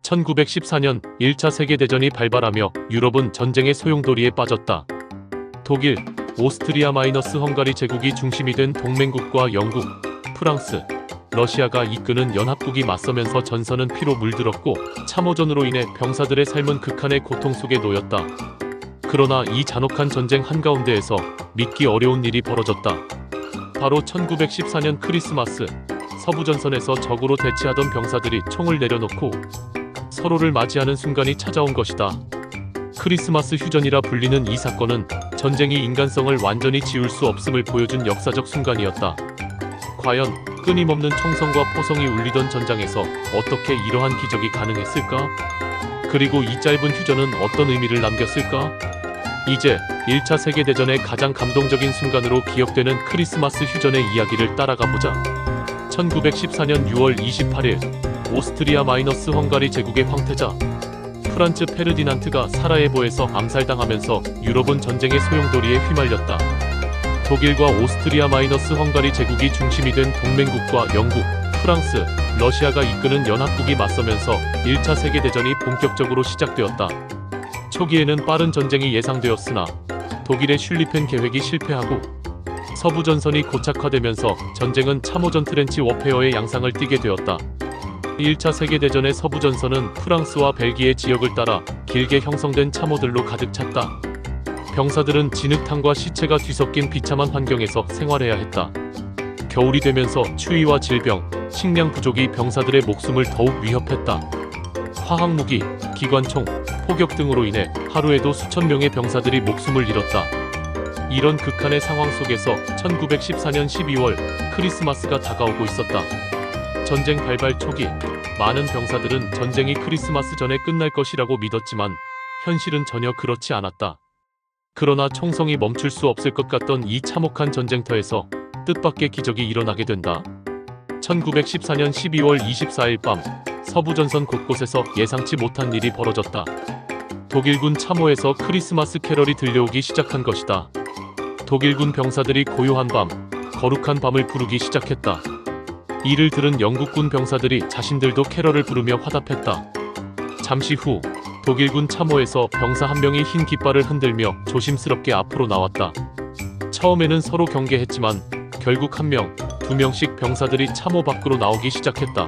1914년 1차 세계대전이 발발하며 유럽은 전쟁의 소용돌이에 빠졌다. 독일, 오스트리아-헝가리 제국이 중심이 된 동맹국과 영국, 프랑스, 러시아가 이끄는 연합국이 맞서면서 전선은 피로 물들었고 참호전으로 인해 병사들의 삶은 극한의 고통 속에 놓였다. 그러나 이 잔혹한 전쟁 한가운데에서 믿기 어려운 일이 벌어졌다. 바로 1914년 크리스마스, 서부전선에서 적으로 대치하던 병사들이 총을 내려놓고 서로를 맞이하는 순간이 찾아온 것이다. 크리스마스 휴전이라 불리는 이 사건은 전쟁이 인간성을 완전히 지울 수 없음을 보여준 역사적 순간이었다. 과연 끊임없는 총성과 포성이 울리던 전장에서 어떻게 이러한 기적이 가능했을까? 그리고 이 짧은 휴전은 어떤 의미를 남겼을까? 이제 1차 세계대전의 가장 감동적인 순간으로 기억되는 크리스마스 휴전의 이야기를 따라가보자. 1914년 6월 28일 오스트리아-헝가리 제국의 황태자 프란츠 페르디난트가 사라예보에서 암살당하면서 유럽은 전쟁의 소용돌이에 휘말렸다. 독일과 오스트리아-헝가리 제국이 중심이 된 동맹국과 영국, 프랑스, 러시아가 이끄는 연합국이 맞서면서 1차 세계대전이 본격적으로 시작되었다. 초기에는 빠른 전쟁이 예상되었으나 독일의 슐리펜 계획이 실패하고 서부전선이 고착화되면서 전쟁은 참호전 트렌치 워페어의 양상을 띠게 되었다. 1차 세계대전의 서부전선은 프랑스와 벨기에 지역을 따라 길게 형성된 참호들로 가득 찼다. 병사들은 진흙탕과 시체가 뒤섞인 비참한 환경에서 생활해야 했다. 겨울이 되면서 추위와 질병, 식량 부족이 병사들의 목숨을 더욱 위협했다. 화학무기, 기관총, 포격 등으로 인해 하루에도 수천 명의 병사들이 목숨을 잃었다. 이런 극한의 상황 속에서 1914년 12월 크리스마스가 다가오고 있었다. 전쟁 발발 초기, 많은 병사들은 전쟁이 크리스마스 전에 끝날 것이라고 믿었지만 현실은 전혀 그렇지 않았다. 그러나 총성이 멈출 수 없을 것 같던 이 참혹한 전쟁터에서 뜻밖의 기적이 일어나게 된다. 1914년 12월 24일 밤 서부전선 곳곳에서 예상치 못한 일이 벌어졌다. 독일군 참호에서 크리스마스 캐럴이 들려오기 시작한 것이다. 독일군 병사들이 고요한 밤, 거룩한 밤을 부르기 시작했다. 이를 들은 영국군 병사들이 자신들도 캐럴을 부르며 화답했다. 잠시 후 독일군 참호에서 병사 한 명이 흰 깃발을 흔들며 조심스럽게 앞으로 나왔다. 처음에는 서로 경계했지만 결국 한 명, 두 명씩 병사들이 참호 밖으로 나오기 시작했다.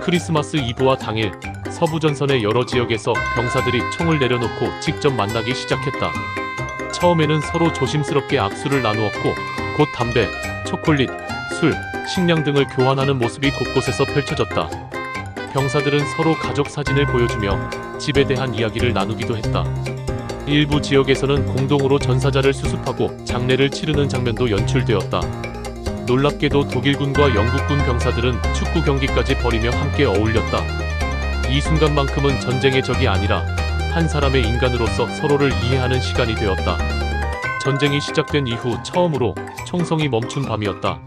크리스마스 이브와 당일 서부전선의 여러 지역에서 병사들이 총을 내려놓고 직접 만나기 시작했다. 처음에는 서로 조심스럽게 악수를 나누었고 곧 담배, 초콜릿, 술, 식량 등을 교환하는 모습이 곳곳에서 펼쳐졌다. 병사들은 서로 가족 사진을 보여주며 집에 대한 이야기를 나누기도 했다. 일부 지역에서는 공동으로 전사자를 수습하고 장례를 치르는 장면도 연출되었다. 놀랍게도 독일군과 영국군 병사들은 축구 경기까지 벌이며 함께 어울렸다. 이 순간만큼은 전쟁의 적이 아니라 한 사람의 인간으로서 서로를 이해하는 시간이 되었다. 전쟁이 시작된 이후 처음으로 총성이 멈춘 밤이었다.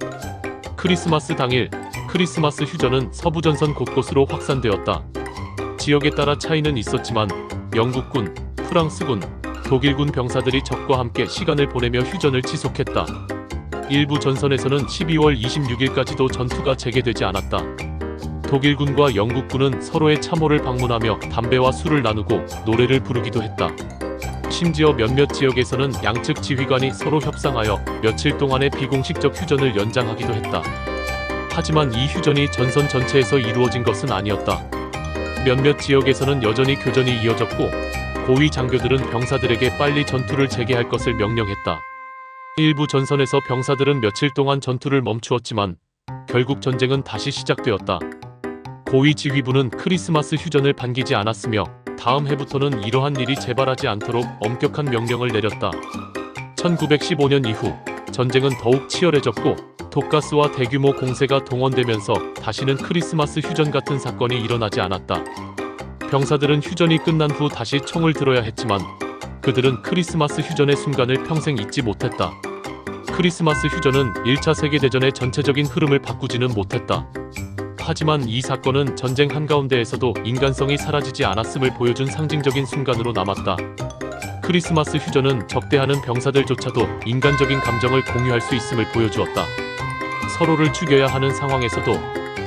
크리스마스 당일, 크리스마스 휴전은 서부전선 곳곳으로 확산되었다. 지역에 따라 차이는 있었지만 영국군, 프랑스군, 독일군 병사들이 적과 함께 시간을 보내며 휴전을 지속했다. 일부 전선에서는 12월 26일까지도 전투가 재개되지 않았다. 독일군과 영국군은 서로의 참호를 방문하며 담배와 술을 나누고 노래를 부르기도 했다. 심지어 몇몇 지역에서는 양측 지휘관이 서로 협상하여 며칠 동안의 비공식적 휴전을 연장하기도 했다. 하지만 이 휴전이 전선 전체에서 이루어진 것은 아니었다. 몇몇 지역에서는 여전히 교전이 이어졌고 고위 장교들은 병사들에게 빨리 전투를 재개할 것을 명령했다. 일부 전선에서 병사들은 며칠 동안 전투를 멈추었지만 결국 전쟁은 다시 시작되었다. 고위 지휘부는 크리스마스 휴전을 반기지 않았으며 다음 해부터는 이러한 일이 재발하지 않도록 엄격한 명령을 내렸다. 1915년 이후 전쟁은 더욱 치열해졌고 독가스와 대규모 공세가 동원되면서 다시는 크리스마스 휴전 같은 사건이 일어나지 않았다. 병사들은 휴전이 끝난 후 다시 총을 들어야 했지만 그들은 크리스마스 휴전의 순간을 평생 잊지 못했다. 크리스마스 휴전은 1차 세계대전의 전체적인 흐름을 바꾸지는 못했다. 하지만 이 사건은 전쟁 한가운데에서도 인간성이 사라지지 않았음을 보여준 상징적인 순간으로 남았다. 크리스마스 휴전은 적대하는 병사들조차도 인간적인 감정을 공유할 수 있음을 보여주었다. 서로를 죽여야 하는 상황에서도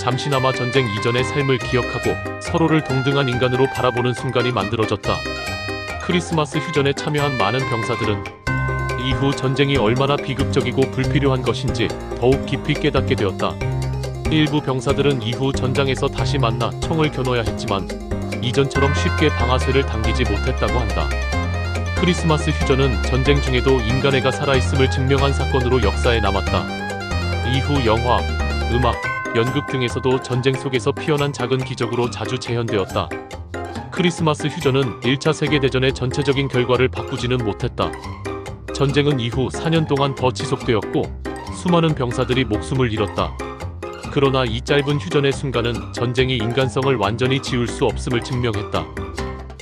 잠시나마 전쟁 이전의 삶을 기억하고 서로를 동등한 인간으로 바라보는 순간이 만들어졌다. 크리스마스 휴전에 참여한 많은 병사들은 이후 전쟁이 얼마나 비극적이고 불필요한 것인지 더욱 깊이 깨닫게 되었다. 일부 병사들은 이후 전장에서 다시 만나 총을 겨눠야 했지만 이전처럼 쉽게 방아쇠를 당기지 못했다고 한다. 크리스마스 휴전은 전쟁 중에도 인간애가 살아있음을 증명한 사건으로 역사에 남았다. 이후 영화, 음악, 연극 등에서도 전쟁 속에서 피어난 작은 기적으로 자주 재현되었다. 크리스마스 휴전은 1차 세계대전의 전체적인 결과를 바꾸지는 못했다. 전쟁은 이후 4년 동안 더 지속되었고 수많은 병사들이 목숨을 잃었다. 그러나 이 짧은 휴전의 순간은 전쟁이 인간성을 완전히 지울 수 없음을 증명했다.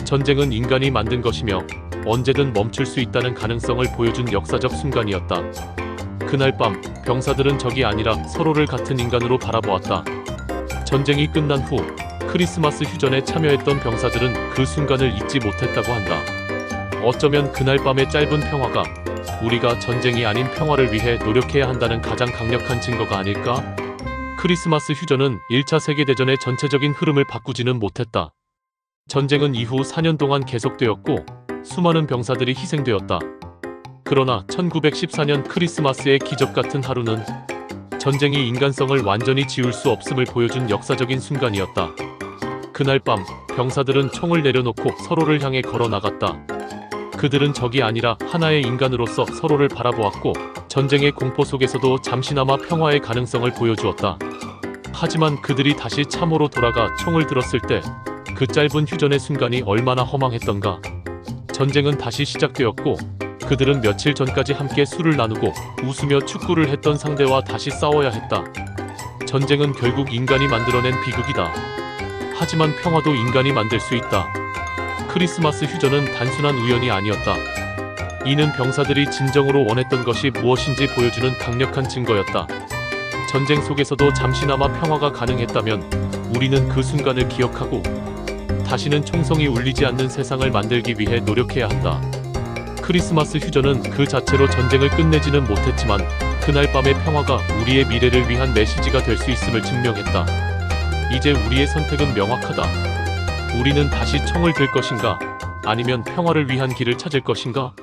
전쟁은 인간이 만든 것이며 언제든 멈출 수 있다는 가능성을 보여준 역사적 순간이었다. 그날 밤 병사들은 적이 아니라 서로를 같은 인간으로 바라보았다. 전쟁이 끝난 후 크리스마스 휴전에 참여했던 병사들은 그 순간을 잊지 못했다고 한다. 어쩌면 그날 밤의 짧은 평화가 우리가 전쟁이 아닌 평화를 위해 노력해야 한다는 가장 강력한 증거가 아닐까? 크리스마스 휴전은 1차 세계대전의 전체적인 흐름을 바꾸지는 못했다. 전쟁은 이후 4년 동안 계속되었고 수많은 병사들이 희생되었다. 그러나 1914년 크리스마스의 기적 같은 하루는 전쟁이 인간성을 완전히 지울 수 없음을 보여준 역사적인 순간이었다. 그날 밤 병사들은 총을 내려놓고 서로를 향해 걸어 나갔다. 그들은 적이 아니라 하나의 인간으로서 서로를 바라보았고 전쟁의 공포 속에서도 잠시나마 평화의 가능성을 보여주었다. 하지만 그들이 다시 참호로 돌아가 총을 들었을 때 그 짧은 휴전의 순간이 얼마나 허망했던가. 전쟁은 다시 시작되었고 그들은 며칠 전까지 함께 술을 나누고 웃으며 축구를 했던 상대와 다시 싸워야 했다. 전쟁은 결국 인간이 만들어낸 비극이다. 하지만 평화도 인간이 만들 수 있다. 크리스마스 휴전은 단순한 우연이 아니었다. 이는 병사들이 진정으로 원했던 것이 무엇인지 보여주는 강력한 증거였다. 전쟁 속에서도 잠시나마 평화가 가능했다면 우리는 그 순간을 기억하고 다시는 총성이 울리지 않는 세상을 만들기 위해 노력해야 한다. 크리스마스 휴전은 그 자체로 전쟁을 끝내지는 못했지만 그날 밤의 평화가 우리의 미래를 위한 메시지가 될 수 있음을 증명했다. 이제 우리의 선택은 명확하다. 우리는 다시 총을 들 것인가? 아니면 평화를 위한 길을 찾을 것인가?